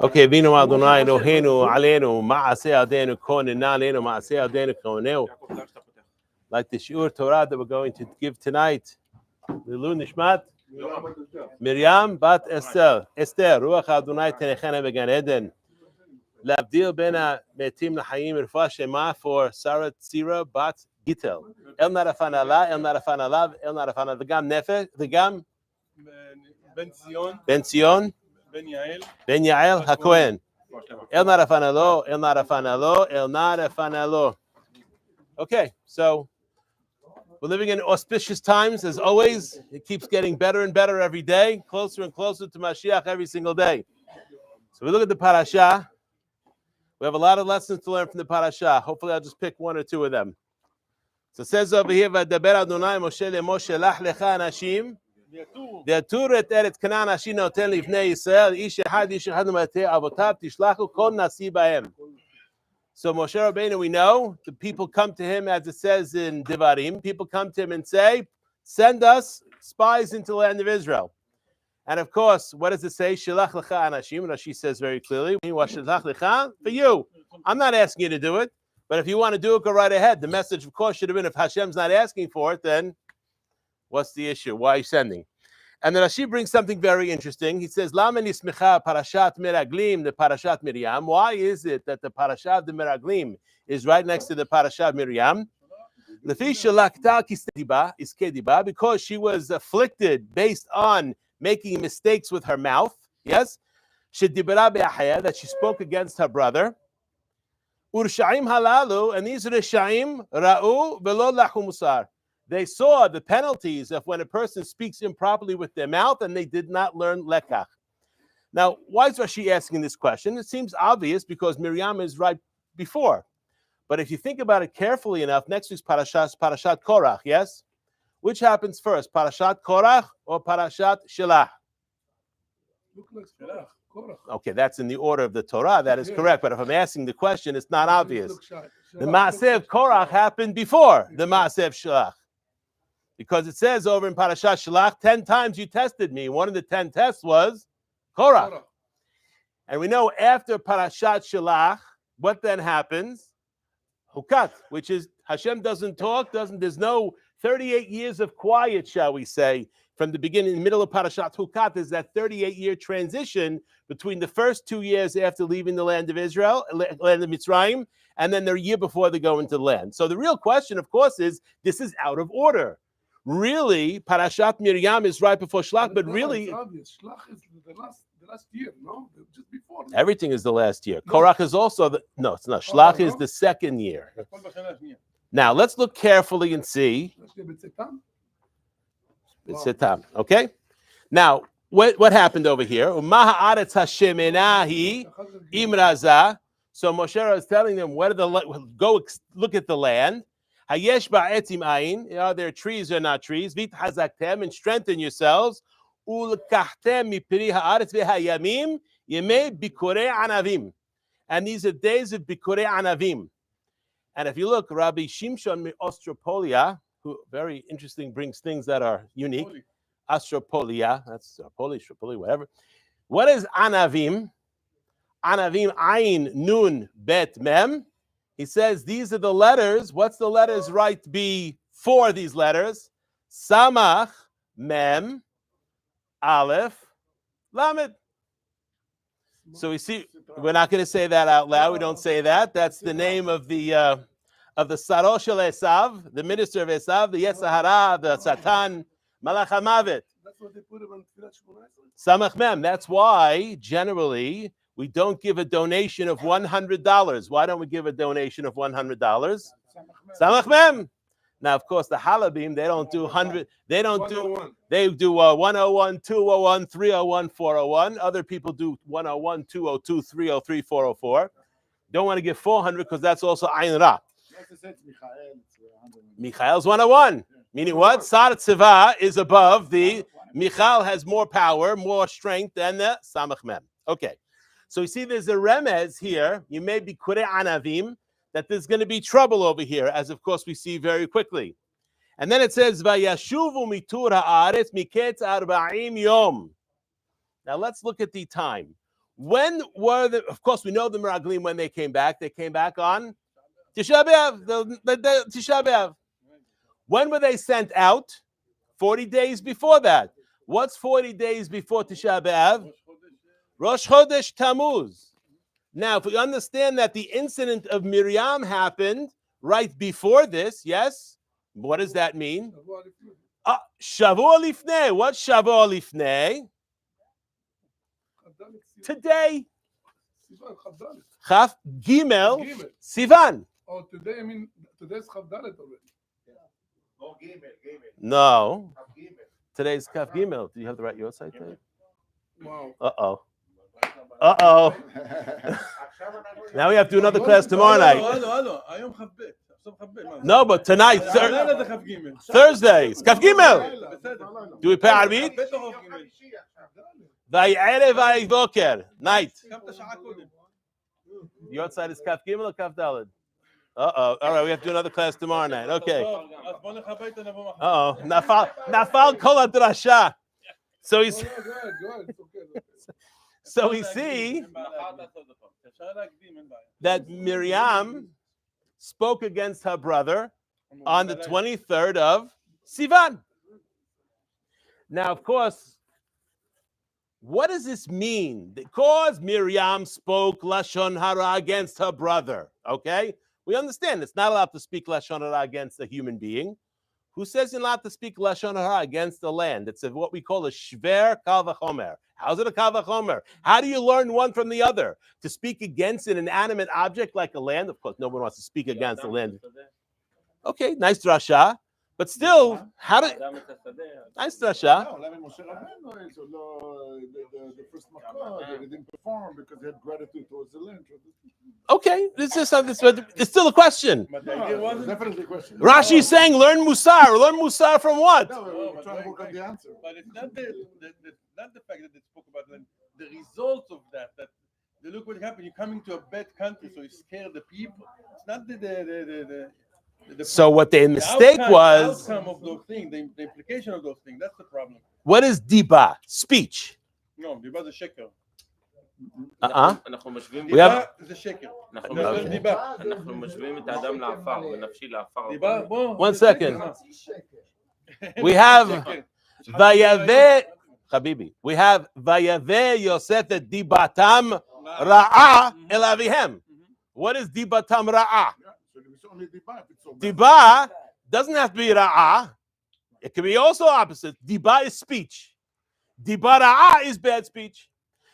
Okay, Vino Adonai Eloheinu Aleinu Ma'aseh Adenu Konena Aleinu Ma'aseh Adenu Koneu. Like the Shiur Torah that we're going to give tonight. Lilu Nishmat Miriam Bat Esther Ruach Adonai Tenechena Began Eden. L'avdil bena metim l'chayim irfa shema for Sarah Tzira Bat Gitel. El narafan Allah, El narafan Alav, El narafan V'gam Nefesh, V'gam Ben Zion, Ben Yael HaKohen. El narafan Alo, El narafan Alo, El narafan Alo. Okay, so we're living in auspicious times, as always. It keeps getting better and better every day, closer and closer to Mashiach every single day. So we look at the parasha. We have a lot of lessons to learn from the parasha. Hopefully, I'll just pick one or two of them. So it says over here, "V'daber Adonai Moshe leMoshe lach lecha anashim v'yatur et eretz Canaan asher noten livnei Yisrael ish echad u'matei avotav tishlachu kol nasi b'hem." So Moshe Rabbeinu, we know the people come to him, as it says in Devarim. People come to him and say, "Send us spies into the land of Israel." And of course, what does it say? Shelach lecha anashim. Rashi says very clearly, "Shelach lecha for you." I'm not asking you to do it, but if you want to do it, go right ahead. The message, of course, should have been if Hashem's not asking for it, then what's the issue? Why are you sending? And then Rashi brings something very interesting. He says, "Lama nismecha parashat meraglim the parashat Miriam." Why is it that the parashat the meraglim is right next to the parashat Miriam? Lefi shelakta iskediba, because she was afflicted based on making mistakes with her mouth, yes, that she spoke against her brother. Urshaim halalu, and these Rishaim ra'u velo lachu musar. They saw the penalties of when a person speaks improperly with their mouth, and they did not learn lekach. Now, why is Rashi asking this question? It seems obvious because Miriam is right before. But if you think about it carefully enough, next week's parashat is Parashat Korach, yes? Which happens first, Parashat Korach or Parashat Shelach? Okay, that's in the order of the Torah. That is correct. But if I'm asking the question, it's not obvious. The Maaseh of Korach happened before the Maaseh of Shelach. Because it says over in Parashat Shelach, 10 times you tested me. One of the 10 tests was Korach. And we know after Parashat Shelach, what then happens? Hukat, which is Hashem doesn't talk, there's no 38 years of quiet, shall we say, from the beginning, middle of Parashat Hukat. There's that 38-year transition between the first 2 years after leaving the land of Israel, land of Mitzrayim, and then the year before they go into the land. So the real question, of course, is this is out of order. Really, Parashat Miriam is right before Shlach, but really, Shlach is the last year, no? Just before. Everything is the last year. Korach is also no, it's not. Shlach is the second year. Now, let's look carefully and see. Okay? Now, what happened over here? So Moshe is telling them, go look at the land. Are there trees or not trees? And strengthen yourselves. And these are days of Bikurei Anavim. And if you look, Rabbi Shimshon Ostropolia, who very interesting, brings things that are unique. Astropolia, that's Polish, whatever. What is Anavim? Anavim, Ayin, Nun, Bet, Mem. He says these are the letters. What's the letters right before these letters? Samach, Mem, Aleph, Lamed. So we see, we're not going to say that out loud. We don't say that. That's the name of the Saro Shel Esav, the minister of Esav, the Yetzirah, the Satan, Malach HaMavet. That's what they put him on Tfilat Samach Mem. That's why, generally, we don't give a donation of $100. Why don't we give a donation of $100? Samach Mem. Now, of course, the Halabim, they don't do 100. They don't do. They do 101, 201, 301, 401. Other people do 101, 202, 303, 404. Don't want to give 400 because that's also Ayin Ra. Michael's 101. Meaning what? Sar Tzeva is above the. Michal has more power, more strength than the Samach Mem. Okay. So you see there's a remez here. You may be Kurei Anavim, that there's going to be trouble over here, as of course we see very quickly. And then it says, Vayashuvu mitur ha'aretz miketz arba'im yom. Now let's look at the time. When were the? Of course, we know the Meraglim when they came back. They came back on Tisha B'Av. The Tisha B'Av. When were they sent out? 40 days before that. What's 40 days before Tisha B'Av? Rosh Chodesh Tammuz. Now, if we understand that the incident of Miriam happened right before this, yes, what does that mean? Shavua Lifnei. What's Shavua Lifnei? Today. Chaf Gimel Sivan. Oh, today, I mean, today's Chavdalet already. No. Today's Kaf Gimel. Do you have the right your side today? Wow. Uh-oh. Uh-oh. Now we have to do another class tomorrow night. No, but tonight, Thursday. It's Kaf Gimel. Do we pay Arvit? Vay'erev vayvoker. Night. Your side is Kaf Gimel or Kaf Daled? Uh-oh. All right, we have to do another class tomorrow night. Okay. Uh-oh. Nafal kol hadrasha. So he's... So we see that Miriam spoke against her brother on the 23rd of Sivan. Now, of course, what does this mean? Because Miriam spoke Lashon Hara against her brother, okay? We understand it's not allowed to speak Lashon Hara against a human being. Who says you're allowed to speak Lashon Hara against the land? It's what we call a Shver Kal V'chomer. How's it a Kal V'chomer? How do you learn one from the other? To speak against an inanimate object like a land? Of course, no one wants to speak against the land. Okay, nice drasha. But still, how do... Nice drasha. No, I mean, Moshe Rabbeinu, the first Makkah, they didn't perform because they had gratitude towards the land. Okay, this is something. It's still a question. No, definitely a question. Rashi is saying, learn Musar. Learn Musar from what? No, we're trying to work on the answer. But it's not the fact that they spoke about the results of that. That look what happened. You're coming to a bad country, so you scare the people. It's not the So what their mistake was... The outcome of those things, the implication of those things. That's the problem. What is diba? Speech. No, diba זה שקר. We have... זה שקר. אנחנו משווים את האדם לעפר, ונפשי לעפר. דיבה, בוא. 1 second. We have Vayave, Habibi. We have Vayave Yosef et dibatam ra'a el avihem. What is dibatam ra'a? Diba doesn't have to be ra'a. It can be also opposite. Diba is speech. Diba ra'a is bad speech.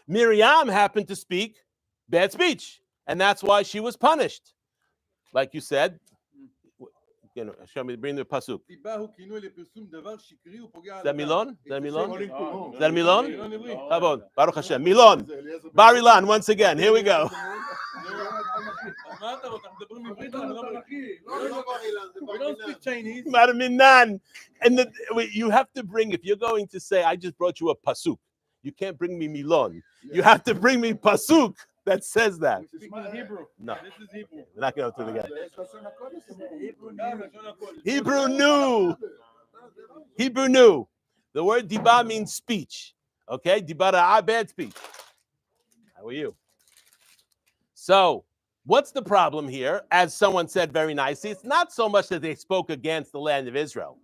Miriam happened to speak bad speech, and that's why she was punished. Like you said, you know, show me, bring the pasuk. Is that Milon? Is that Milon? Is that Milon? Chabod, Baruch Hashem. Milon. Bar Ilan, once again. Here we go. We don't speak Chinese. Minan. And you have to bring, if you're going to say, I just brought you a pasuk, you can't bring me Milon. You have to bring me pasuk that says that. We speak in Hebrew. No. This is Hebrew. We're not going to do it again. Hebrew knew. Hebrew knew. The word diba means speech. Okay? Diba ra'ah, bad speech. How are you? So, what's the problem here? As someone said very nicely, it's not so much that they spoke against the land of Israel.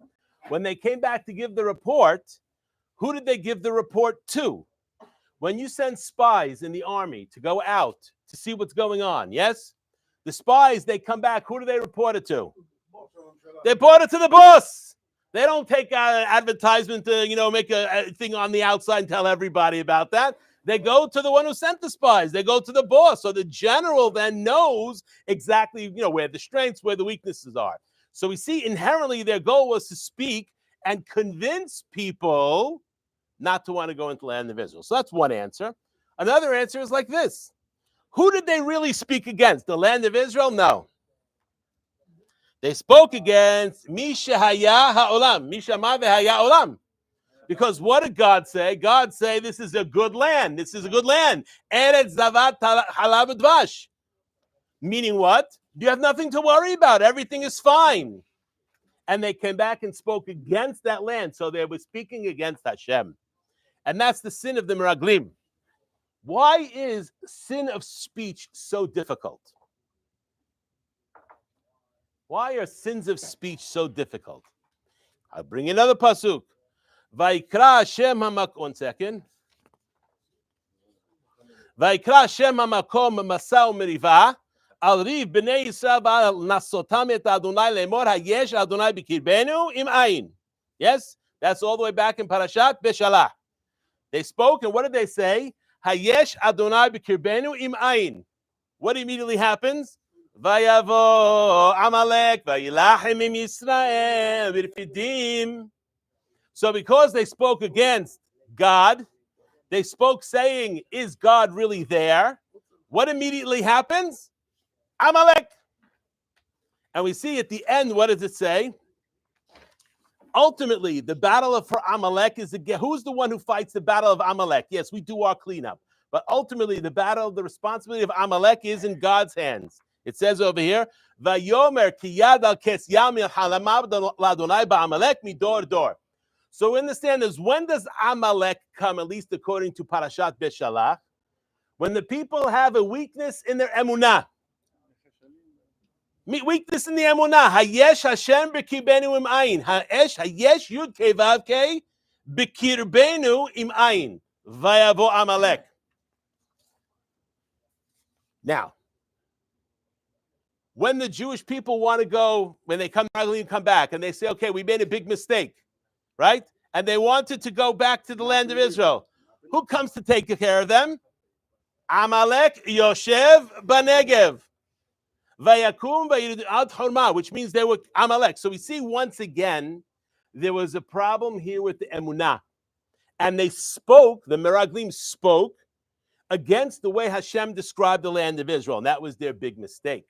When they came back to give the report, who did they give the report to? When you send spies in the army to go out to see what's going on, yes? The spies, they come back, who do they report it to? They report it to the boss. They don't take an advertisement to, make a thing on the outside and tell everybody about that. They go to the one who sent the spies. They go to the boss. So the general then knows exactly, where the strengths, where the weaknesses are. So we see inherently their goal was to speak and convince people not to want to go into the land of Israel. So that's one answer. Another answer is like this. Who did they really speak against? The land of Israel? No. They spoke against Misha Haya Ha'olam. Misha Ma V'Haya Olam. Because what did God say? God say this is a good land. This is a good land. Eretz Zavat Halav Udvash. Meaning what? You have nothing to worry about. Everything is fine. And they came back and spoke against that land. So they were speaking against Hashem. And that's the sin of the Meraglim. Why is sin of speech so difficult? Why are sins of speech so difficult? I'll bring another pasuk. Vayikra Hashem hamak. 1 second. Vayikra Hashem hamakom masa u'meriva al riv bnei Yisrael ba'al nasotam et Adonai lemor hayesh Adonai b'kirbenu im ayin. Yes, that's all the way back in Parashat Beshalach. They spoke, and what did they say? Hayesh Adonai b'kirbenu im ayin. What immediately happens? Vayavo Amalek vayilachem im Yisrael v'rfidim. So because they spoke against God, they spoke saying, is God really there? What immediately happens? Amalek. And we see at the end, what does it say? Ultimately, the battle for Amalek is again. Who's the one who fights the battle of Amalek? Yes, we do our cleanup. But ultimately, the responsibility of Amalek is in God's hands. It says over here, Vayomer ki yad al kes yam halamav ladonai ba'amalek midor dor. So understand this, when does Amalek come, at least according to Parashat Beshalach? When the people have a weakness in their emunah. Weakness in the emunah. Hayesh Hashem b'kirbenu im ayin. Hayesh yud kei vav kei b'kirbenu im ayin. Vayavo Amalek. Now, when the Jewish people want to go, when they come back, and they say, okay, we made a big mistake, right? And they wanted to go back to the land of Israel. Who comes to take care of them? Amalek Yoshev Banegev. Vayakum Vayid Ad Horma, which means they were Amalek. So we see once again, there was a problem here with the Emunah. And they spoke, the Meraglim spoke, against the way Hashem described the land of Israel. And that was their big mistake.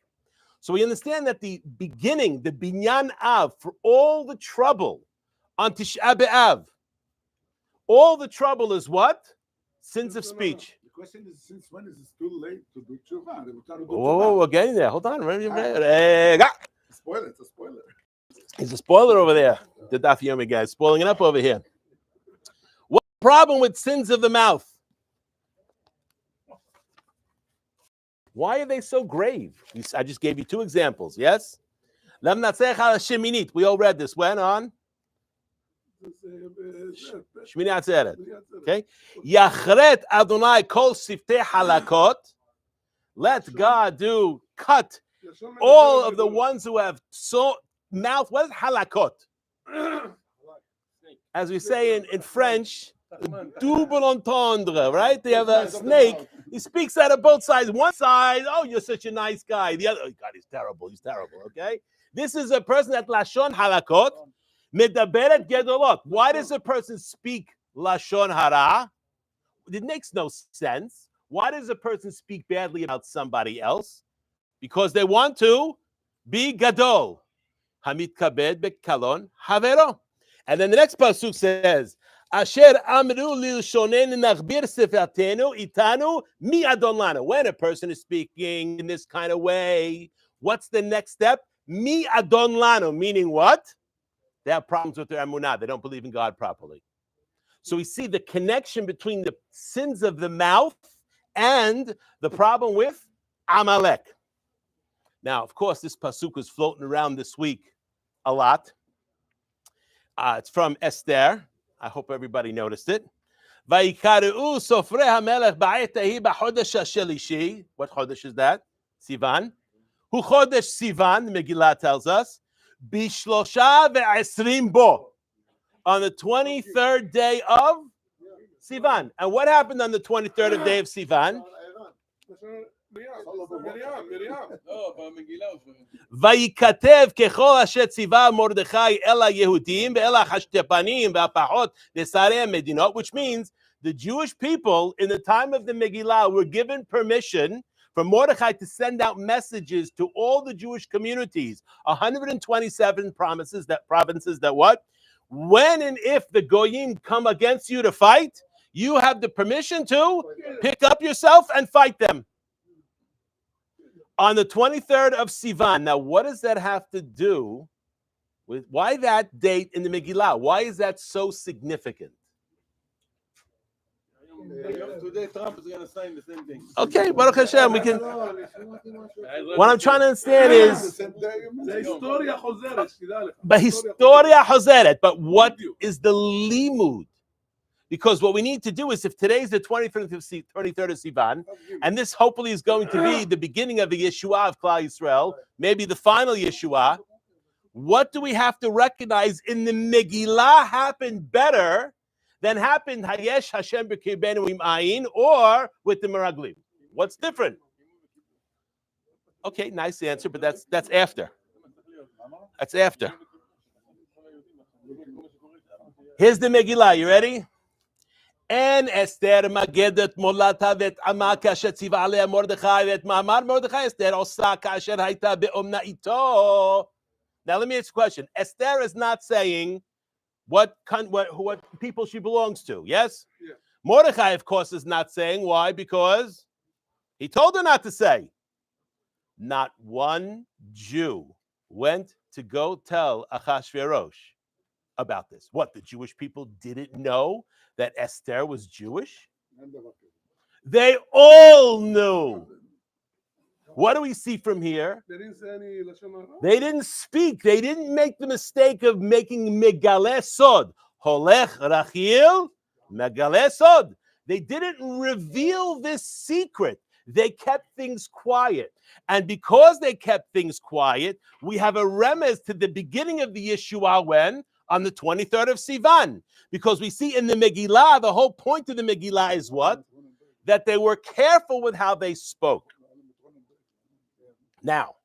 So we understand that the beginning, the Binyan Av, for all the trouble on Tisha B'Av, all the trouble is what? Sins of speech. The question is, since when is it too late to do tshuva? They were trying to do Whoa, we're getting there. Hold on. Spoiler, it's a spoiler. He's a spoiler over there. The Daf Yomi guy is spoiling it up over here. What's the problem with sins of the mouth? Why are they so grave? I just gave you 2 examples, yes? We all read this. When on? Shmini Atzeret. Okay? Yachret Adonai kol siftei halakot. Let God cut all of the ones who have mouth. What is halakot? As we say in French, double entendre, right? They have a snake. He speaks out of both sides. One side, oh, you're such a nice guy. The other, oh, God, he's terrible. Okay? This is a person at Lashon Halakot. Medaberet Gedolot. Why does a person speak Lashon Hara? It makes no sense. Why does a person speak badly about somebody else? Because they want to be Gadol. Hamit Kabed Bekalon Havero. And then the next pasuk says, Asher amru lilshonen nachbir sefatenu itanu mi adon lanu. When a person is speaking in this kind of way, what's the next step? Mi adon lanu, meaning what? They have problems with their emunah. They don't believe in God properly. So we see the connection between the sins of the mouth and the problem with Amalek. Now, of course, this pasuk was floating around this week a lot. It's from Esther. I hope everybody noticed it. Vayikaru sofrei hamelech ba'et hahi b'chodesh hashelishi. What chodesh is that? Sivan. Hu chodesh Sivan, the Megillah tells us. Bishlosha ve'esrim bo. On the 23rd day of Sivan. And what happened on the 23rd day of Sivan? Vayikatev kechol asher tziva Mordechai el haYehudim ve'el hashtapanim ve'apachot lesarei medinot, which means the Jewish people in the time of the Megillah were given permission for Mordechai to send out messages to all the Jewish communities, 127 provinces that what? When and if the Goyim come against you to fight, you have the permission to pick up yourself and fight them. On the 23rd of Sivan. Now, what does that have to do with why that date in the Megillah? Why is that so significant? Today Trump is going to sign the same thing. Okay, Baruch Hashem, we can. What What I'm trying to understand is, זה היסטוריה חוזרת, שתדע לך. but historia hazeret. But what is the limud? Because what we need to do is, if today's the 23rd of Sivan, and this hopefully is going to be the beginning of the Yeshua of Klal Yisrael, maybe the final Yeshua, what do we have to recognize in the Megillah happened better than happened Hayesh Hashem b'kirbenu im ayin or with the Meraglim? What's different? Okay, nice answer, but that's after. That's after. Here's the Megillah. You ready? En Esther magedet molata vet ama kasher tziva alea Mordechai vet ma'amar Mordechai Esther osa kasher hayta be'omna ito. Now let me ask you a question. Esther is not saying what people she belongs to. Yes? Yeah. Mordechai, of course, is not saying. Why? Because he told her not to say. Not one Jew went to go tell Achashverosh about this. What, the Jewish people didn't know that Esther was Jewish? They all knew. What do we see from here? They didn't say any Lashon Hara? They didn't speak. They didn't make the mistake of making Megaleh Sod. Holech Rachil Megaleh Sod. They didn't reveal this secret. They kept things quiet. And because they kept things quiet, we have a remez to the beginning of the Yeshua when? On the 23rd of Sivan. Because we see in the Megillah, the whole point of the Megillah is what? That they were careful with how they spoke. Now,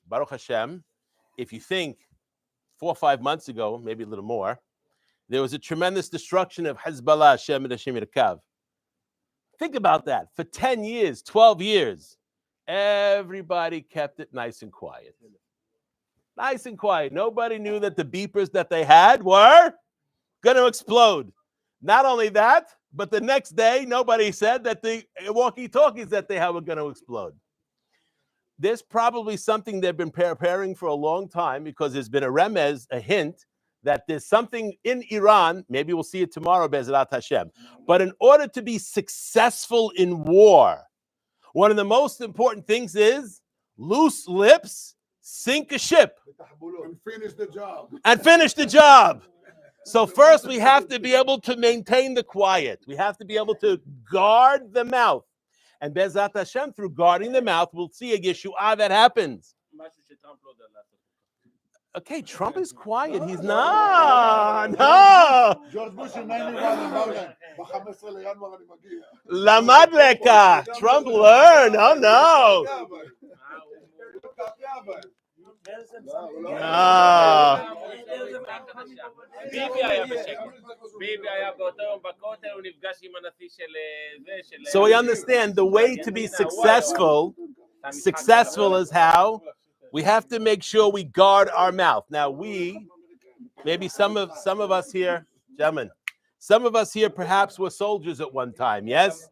Baruch Hashem, if you think 4 or 5 months ago, maybe a little more, there was a tremendous destruction of Hezbollah, Hashem and Hashem Irkav. Think about that. For 10 years, 12 years, everybody kept it nice and quiet. Nice and quiet. Nobody knew that the beepers that they had were going to explode. Not only that, but the next day, nobody said that the walkie-talkies that they had were going to explode. There's probably something they've been preparing for a long time because there's been a remez, a hint, that there's something in Iran, maybe we'll see it tomorrow, Be'ezrat Hashem. But in order to be successful in war, one of the most important things is loose lips sink a ship. And finish the job. And finish the job. So first we have to be able to maintain the quiet. We have to be able to guard the mouth. And Be'ezrat Hashem, through guarding the mouth, we'll see a Yeshua that happens. Okay, Trump is quiet. He's no. George Bush in 91, ב-15 לינואר אני מגיע. Lamad lekach. Trump learned. Oh no. So we understand the way to be successful is how we have to make sure we guard our mouth. Now maybe some of us here, gentlemen, some of us here perhaps were soldiers at one time, yes?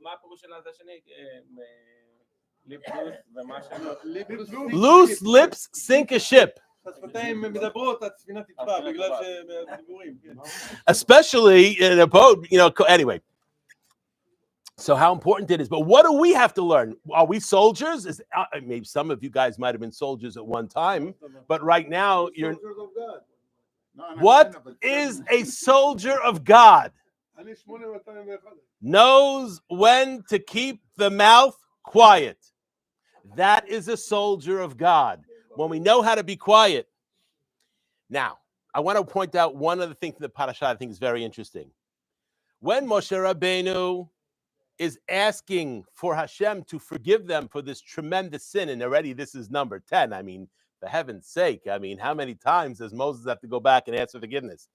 Loose lips sink a ship. Especially in a boat, anyway. So how important it is. But what do we have to learn? Are we soldiers? Maybe some of you guys might have been soldiers at one time, but right now you're... What is a soldier of God? Knows when to keep the mouth quiet. That is a soldier of God. When we know how to be quiet. Now, I want to point out one other thing from the parasha I think is very interesting. When Moshe Rabbeinu is asking for Hashem to forgive them for this tremendous sin, and already this is number 10. I mean, for heaven's sake, how many times does Moses have to go back and ask for forgiveness?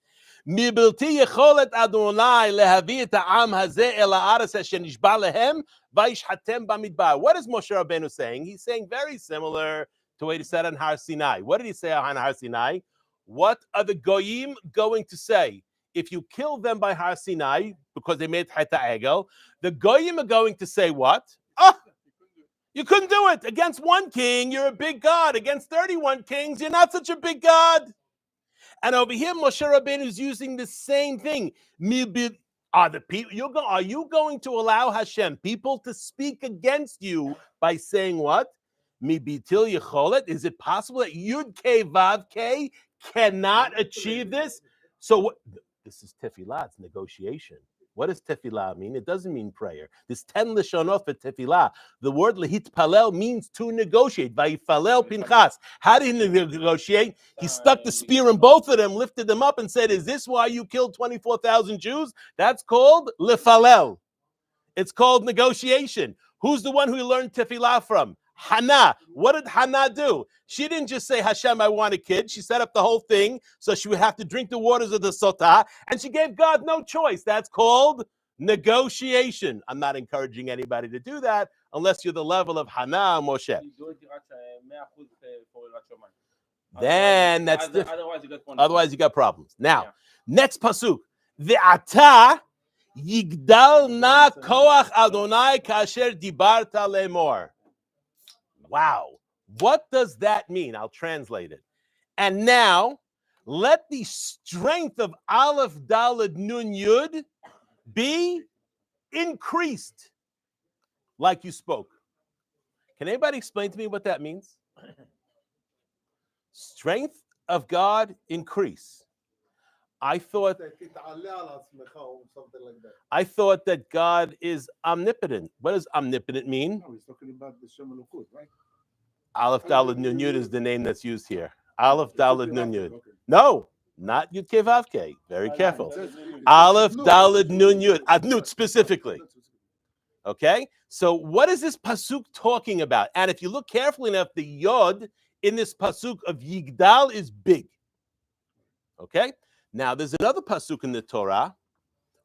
What does Moshe Rabbeinu saying? He's saying very similar to what he said on Har Sinai. What did he say on Har Sinai? What are the goyim going to say? If you kill them by Har Sinai, because they made Cheta Egel, the goyim are going to say what? You couldn't do it. Against one king, you're a big God. Against 31 kings, you're not such a big God. And over here, Moshe Rabbeinu is using the same thing. Are you going to allow Hashem, people to speak against you by saying what? Mi bitil yecholet? Is it possible that Yud K Vav K cannot achieve this? So this is tefillah, it's negotiation. What does tefillah mean? It doesn't mean prayer. There's 10 lashonot for tefillah. The word lehitpalel means to negotiate. Vayifalel Pinchas. How did he negotiate? He stuck the spear in both of them, lifted them up, and said, "Is this why you killed 24,000 Jews?" That's called lefalel. It's called negotiation. Who's the one who learned tefillah from? Hannah. What did Hannah do? She didn't just say, Hashem, I want a kid. She set up the whole thing so she would have to drink the waters of the sotah, and she gave God no choice. That's called negotiation. I'm not encouraging anybody to do that unless you're the level of Hannah or Moshe. Then that's different. Otherwise you got problems. Now, next pasuk. Ve'ata yigdal na koach Adonai kasher dibarta lemor. Wow. What does that mean? I'll translate it. And now, let the strength of Aleph Daled Nun Yud be increased like you spoke. Can anybody explain to me what that means? Strength of God increase. I thought that God is omnipotent. What does omnipotent mean? No, he's talking about the Shem Elokut, right? Aleph Daled Nun Yud is the name that's used here. Aleph Daled Nun Yud. Okay. No, not Yud Kei Vav Kei. Very careful. Aleph Daled Nun Yud. Adnut specifically. Okay? So what is this pasuk talking about? And if you look carefully enough, the Yod in this pasuk of Yigdal is big. Okay? Now, there's another pasuk in the Torah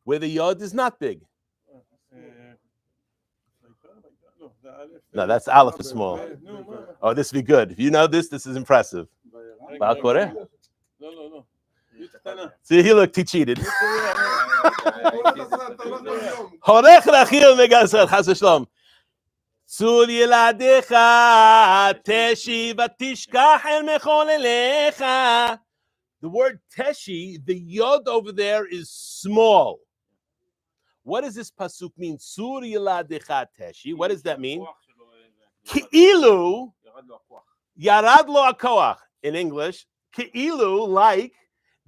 where the Yod is not big. No, that's Aleph is small. Oh, this would be good. If you know this, this is impressive. No. See, he looked, he cheated. צור ילדיך תשי ותשכח אל מחולליך. The word teshi, the yod over there is small. What does this pasuk mean? Sur yeladecha teshi. What does that mean? Ki'ilu yarad lo akoach. In English, ki'ilu, like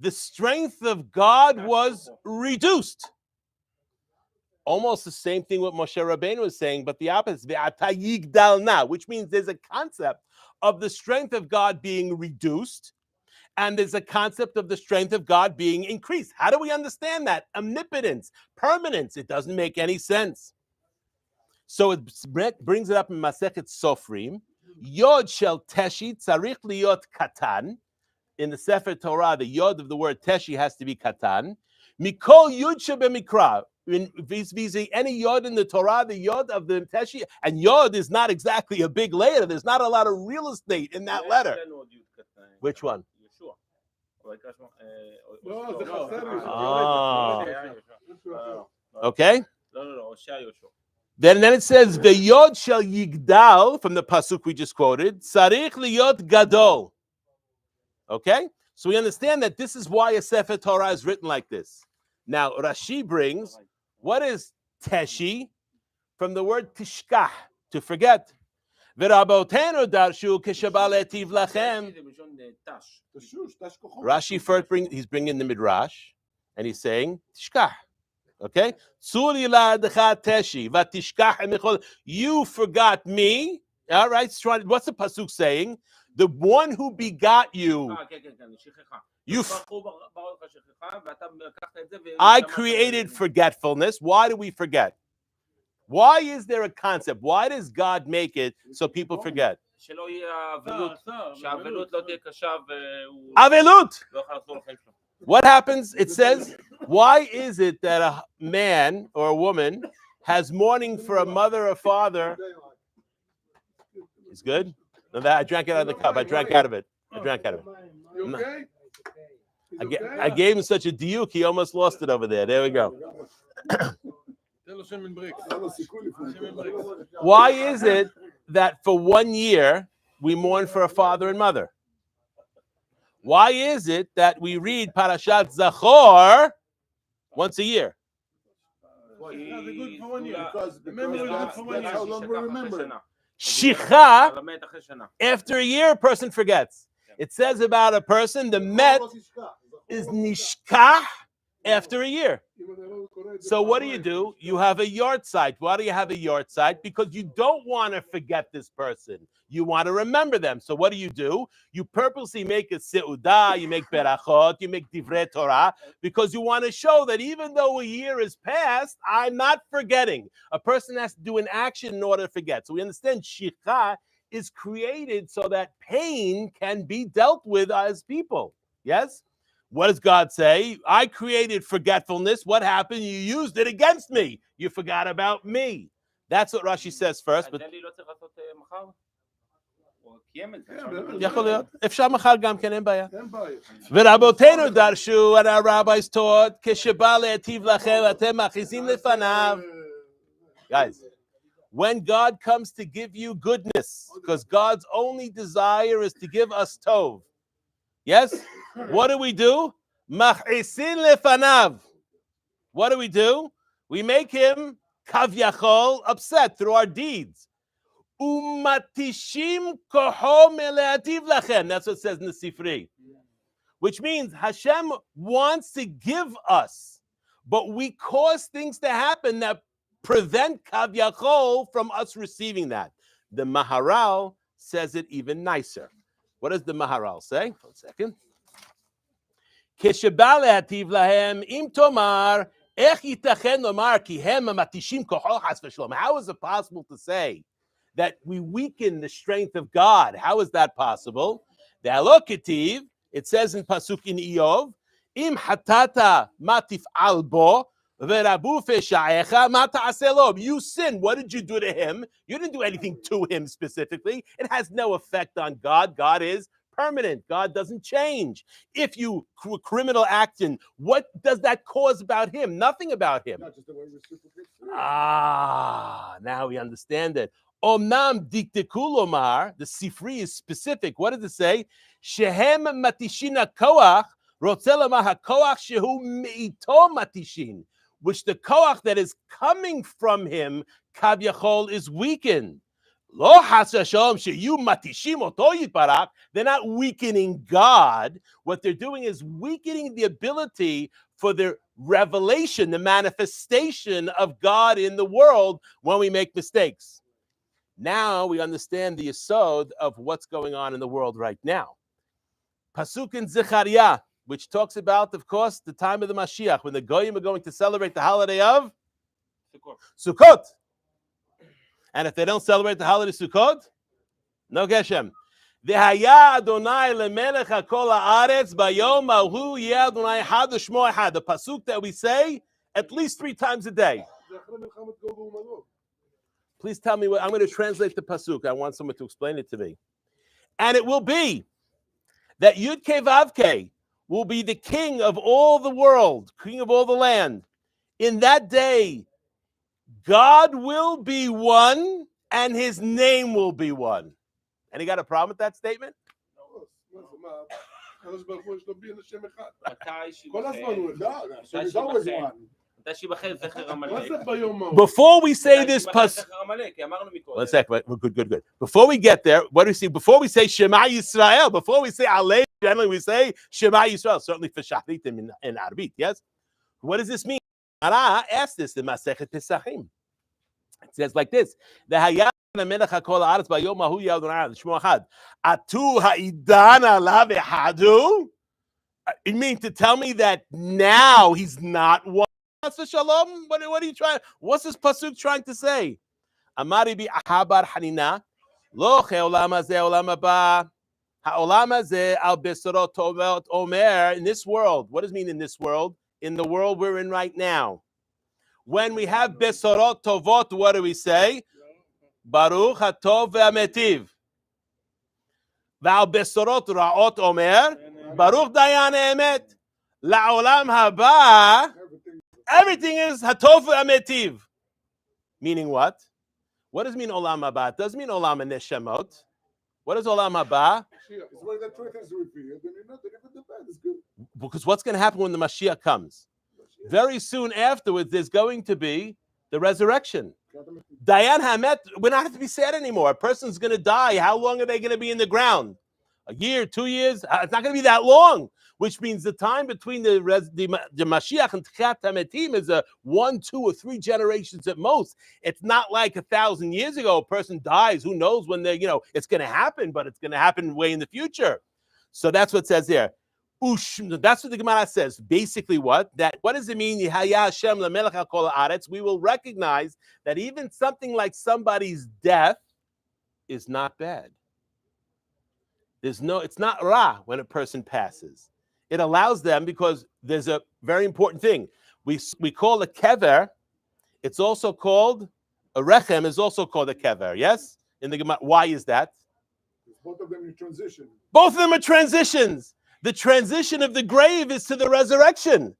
the strength of God was reduced. Almost the same thing what Moshe Rabbeinu was saying, but the opposite. Ve'ata yigdal na, which means there's a concept of the strength of God being reduced, and there's a concept of the strength of God being increased. How do we understand that? Omnipotence, permanence. It doesn't make any sense. So it brings it up in Masechet Sofrim. Yod shel teshi tzarich liot katan. In the Sefer Torah, the yod of the word teshi has to be katan. Mikol yud shebemikra. Vis-a-vis any yod in the Torah, the yod of the teshi, and yod is not exactly a big letter. There's not a lot of real estate in that letter. Which one? Okay. Then it says the yod shall yigdal from the pasuk we just quoted. Sarich liyot gadol. Okay, so we understand that this is why a Sefer Torah is written like this. Now Rashi brings, what is teshi? From the word tishkah, to forget. V'rabotenu darshu k'shabal etiv lachem. Rashi first he's bringing the midrash, and he's saying tishkah. Okay, you forgot me. All right, what's the pasuk saying? The one who begot you. I created forgetfulness. Why do we forget? Why is there a concept? Why does God make it so people forget? Avelut. What happens? It says, why is it that a man or a woman has mourning for a mother or father? It's good? No, that I drank it out of the cup. I drank out of it. You okay? I gave him such a diuk, he almost lost it over there. There we go. Why is it that for 1 year we mourn for a father and mother? Why is it that we read Parashat Zachor once a year? זה good for 1 year. Because Remember, that's how long we remember. Shicha, אתה לומד אחרי שנה. after a year, a person forgets. It says about a person, the met is nishkah after a year. So what do? You have a yard site. Why do you have a yard site? Because you don't want to forget this person. You want to remember them. So what do? You purposely make a seudah, you make berachot, you make divrei Torah, because you want to show that even though a year has passed, I'm not forgetting. A person has to do an action in order to forget. So we understand shicha is created so that pain can be dealt with as people. Yes? What does God say? I created forgetfulness. What happened? You used it against me. You forgot about me. That's what Rashi says first. But הדלי לא צריך לעשות מחר? הוא קיים את זה. יכול להיות. אפשר מחר גם כן, אין בעיה. אין בעיה. ורבותינו דרשו, and our rabbis taught, כשבא להיטיב לכם, אתם מכריזים לפניו. Guys, when God comes to give you goodness, because God's only desire is to give us tov. Yes? What do? Mach'isin lefanav. What do? We make him kavyachol upset through our deeds. Umatishim koho meleativ lachem. That's what it says in the Sifri. Which means Hashem wants to give us, but we cause things to happen that prevent kavyachol from us receiving that. The Maharal says it even nicer. What does the Maharal say? 1 second. כשבא להטיב להם, אם תאמר, איך ייתכן לומר, כי הם מתישים כוחו חס ושלום. How is it possible to say that we weaken the strength of God? How is that possible? The Aloketiv, it says in Pasuk in Iyov, אם חטאת מה תפעל בו, ורבו פשעיך מה תעשה לו. You sin. What did you do to him? You didn't do anything to him specifically. It has no effect on God. God is permanent. God doesn't change. If you criminal action, what does that cause about him? Nothing about him. Now we understand it. Omnam diktekulomar, the Sifri is specific. What does it say? Shehem matishina koach, rotzelama hakoach shehu meito matishin, which the koach that is coming from him, kavyachol, is weakened. Lo hasashom sheyu matishim oto yitbarach. They're not weakening God. What they're doing is weakening the ability for the revelation, the manifestation of God in the world when we make mistakes. Now we understand the yesod of what's going on in the world right now. Pasuk in Zechariah, which talks about, of course, the time of the Mashiach, when the Goyim are going to celebrate the holiday of Sukkot. And if they don't celebrate the holiday Sukkot, no Geshem. V'haya Adonai lemelech hakol haaretz bayom ahu yeh Adonai had u'shmo echad. The pasuk that we say at least 3 times a day. Please tell me what I'm going to translate the pasuk. I want someone to explain it to me. And it will be that Yud Kei Vav Kei will be the king of all the world, king of all the land. In that day, God will be one, and his name will be one. Any got a problem with that statement? Before we say this, one second, good. Before we get there, what do we see? Before we say Shema Yisrael, before we say Alei, generally we say Shema Yisrael, certainly for Shachrit in Arbit, yes? What does this mean? Ara asked this in Masechet Pesachim. It says like this: the Hayat Melech HaKol Haaretz Bayom Hahu Yeh Adonai Shmo Echad. Atu Ha'idan Alav Echadu. You mean to tell me that now he's not one? Shalom. What are you trying? What's this pasuk trying to say? Amari bi Ahabar Hanina. Lo Che'olam Hazeh Olam Haba. Ha'olam Hazeh Al Besorot Tovot Omer. In this world. What does it mean in this world? In the world we're in right now. When we have Besorot Tovot, what do we say? Baruch HaTov VeHaMetiv. V'al Besorot Ra'ot Omer. Baruch Dayan Emet. La'olam Haba. Everything is HaTov VeHaMetiv. Meaning what? What does it mean Olam Haba? It doesn't mean Olam HaNeshemot. What is Olam Haba? Where the truth is revealed, and you know that even the bad is good. Because what's going to happen when the Mashiach comes? very soon afterwards, there's going to be the resurrection. Dayan Hamet, we're not going to be sad anymore. A person's going to die. How long are they going to be in the ground? A year, 2 years? It's not going to be that long, which means the time between the Mashiach and Tchiat HaMetim is 1, 2, or 3 generations at most. It's not like 1,000 years ago, a person dies. Who knows when it's going to happen, but it's going to happen way in the future. So that's what it says there. That's what the Gemara says. Basically, what does it mean? We will recognize that even something like somebody's death is not bad. It's not ra when a person passes. It allows them, because there's a very important thing. We call a kever. It's also called a rechem. Is also called a kever. Yes, in the Gemara. Why is that? Both of them in transition. Both of them are transitions. The transition of the grave is to the resurrection.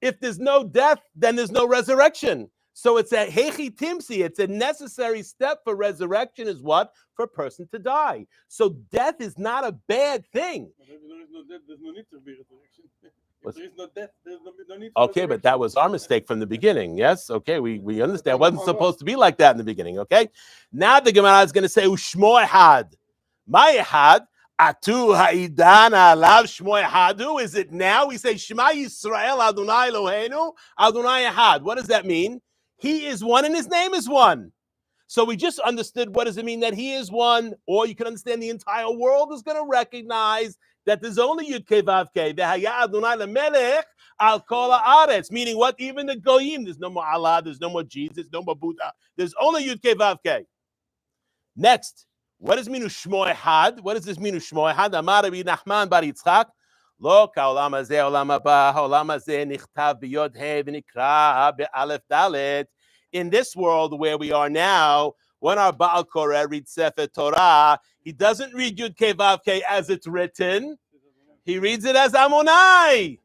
If there's no death, then there's no resurrection. So it's a hechi timsi. It's a necessary step for resurrection. Is what? For a person to die. So death is not a bad thing. But if there is no death, there's no need to be resurrection. If there is no death, there's no need to Okay, but that was our mistake from the beginning. Yes? Okay, we understand. It wasn't supposed to be like that in the beginning. Okay? Now the Gemara is going to say, Ushmo ehad. Ma ehad. Atu ha'idan alav shmo ehadu. Is it now? We say, Shema Yisrael Adonai Eloheinu Adonai ehad. What does that mean? He is one and his name is one. So we just understood what does it mean that he is one, or you can understand the entire world is going to recognize that there's only Yud Kei Vav Kei. V'haya Adonai lemelech al kol haaretz. Meaning what? Even the Goyim, there's no more Allah, there's no more Jesus, no more Buddha. There's only Yud Kei Vav Kei. Next, what does mean Shmo Ehad? What does this mean Shmo Ehad? Amar Rabbi Nachman bar Yitzchak. Lo ka'olam hazeh olam haba, ha'olam hazeh nichtav b'yod he v'nikra be'alef dalet. In this world where we are now, when our Baal Koreh reads Sefer Torah, he doesn't read Yud Kei Vav Kei as it's written. He reads it as Amonai.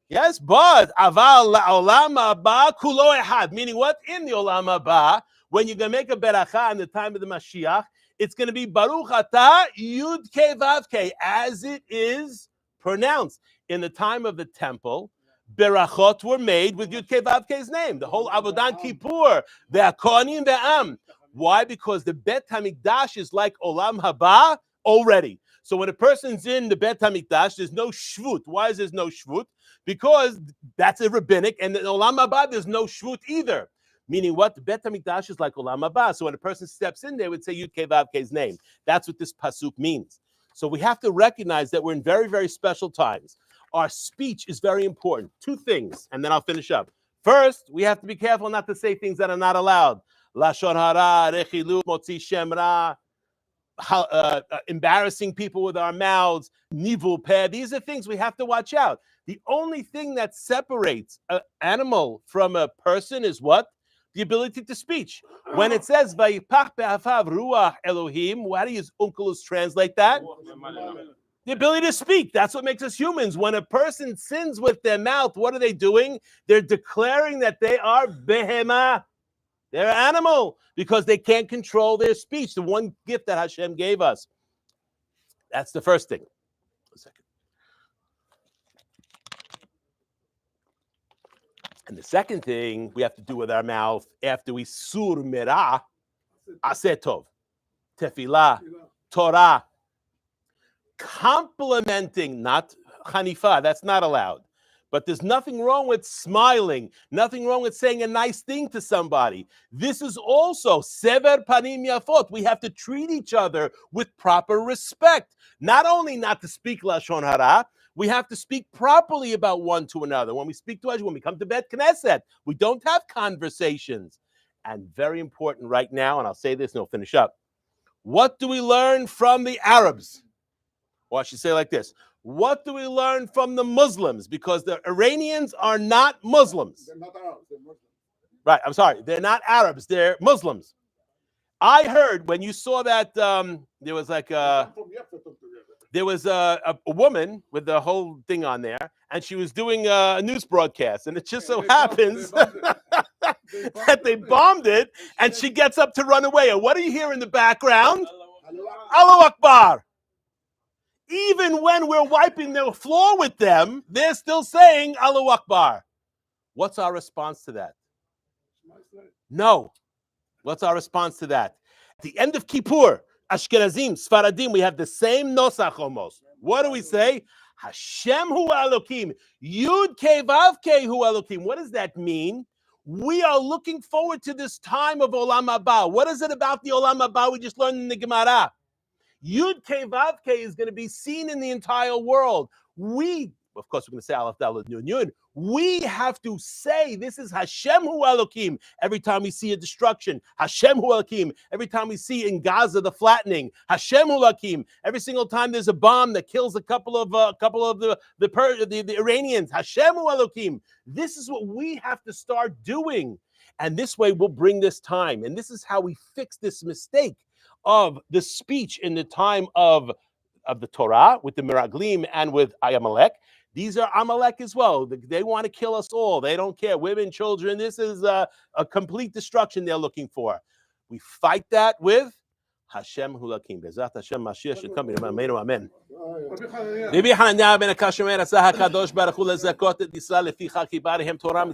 Yes, but Aval la'olam haba kulo ehad. Meaning what? In the olam haba, when you're going to make a beracha in the time of the Mashiach, it's going to be Baruch Atah Yud Kei Vav Kei, as it is pronounced. In the time of the temple, berachot were made with Yud Kei Vav Kei's name. The whole Avodan Kippur, the Kohanim, the Am. Why? Because the Bet HaMikdash is like Olam Haba already. So when a person's in the Bet HaMikdash, there's no shvut. Why is there no shvut? Because that's a rabbinic, and in Olam Haba, there's no shvut either. Meaning what? The Bet HaMikdash is like Olam Haba. So when a person steps in, they would say Yud Kei Vav Kei's name. That's what this pasuk means. So we have to recognize that we're in very, very special times. Our speech is very important. 2 things, and then I'll finish up. First, we have to be careful not to say things that are not allowed. Lashon hara, rechilu, motzi shem ra, embarrassing people with our mouths, nivul peh. These are things we have to watch out. The only thing that separates an animal from a person is what? The ability to speech. When it says vayipach be'afav ruach Elohim, how do you Unkelus translate that? The ability to speak. That's what makes us humans. When a person sins with their mouth, what are they doing? They're declaring that they are behema. They're an animal because they can't control their speech. The one gift that Hashem gave us. That's the first thing. A second. And the second thing we have to do with our mouth after we sur merah, aseh tov, tefillah, Torah, complimenting, not chanifa, that's not allowed. But there's nothing wrong with smiling, nothing wrong with saying a nice thing to somebody. This is also sever panim yafot. We have to treat each other with proper respect. Not only not to speak lashon hara, we have to speak properly about one to another. When we speak to others, when we come to Bet Knesset, we don't have conversations. And very important right now, and I'll say this and I'll finish up. What do we learn from the Arabs? Or I should say like this. What do we learn from the Muslims? Because the Iranians are not Muslims. They're not Arabs, they're Muslims. Right, I'm sorry. They're not Arabs. They're Muslims. I heard when you saw that there was like a woman with the whole thing on there, and she was doing a news broadcast, and it just so happens that they bombed it, and she gets up to run away. And what do you hear in the background? Allahu Akbar. Even when we're wiping the floor with them, they're still saying Allahu Akbar. What's our response to that? No. What's our response to that? At the end of Kippur, Ashkenazim, Sfaradim, we have the same nosach almost. What do we say? Hashem hu Elokim. Yud Kei Vav Kei hu Elokim. What does that mean? We are looking forward to this time of Olam Haba. What is it about the Olam Haba we just learned in the Gemara? Yud Kei Vav Kei is going to be seen in the entire world. We, of course, we're going to say Aleph Dalet Nun Yud. We have to say this is Hashem hu Elokim every time we see a destruction. Hashem hu Elokim every time we see in Gaza the flattening. Hashem hu Elokim every single time there's a bomb that kills a couple of the Iranians. Hashem hu Elokim. This is what we have to start doing, and this way we'll bring this time. And this is how we fix this mistake of the speech in the time of the Torah with the Miraglim and with Amalek. These are Amalek as well. They want to kill us all. They don't care. Women, children. This is a complete destruction they're looking for. We fight that with Hashem hu Elokim. Bezrat Hashem Mashiach should come in. Amen. Rabbi Hananiah ben Akashmer asah HaKadosh Baruch Hu lezakot et Yisrael lefi chak kibarhem Torah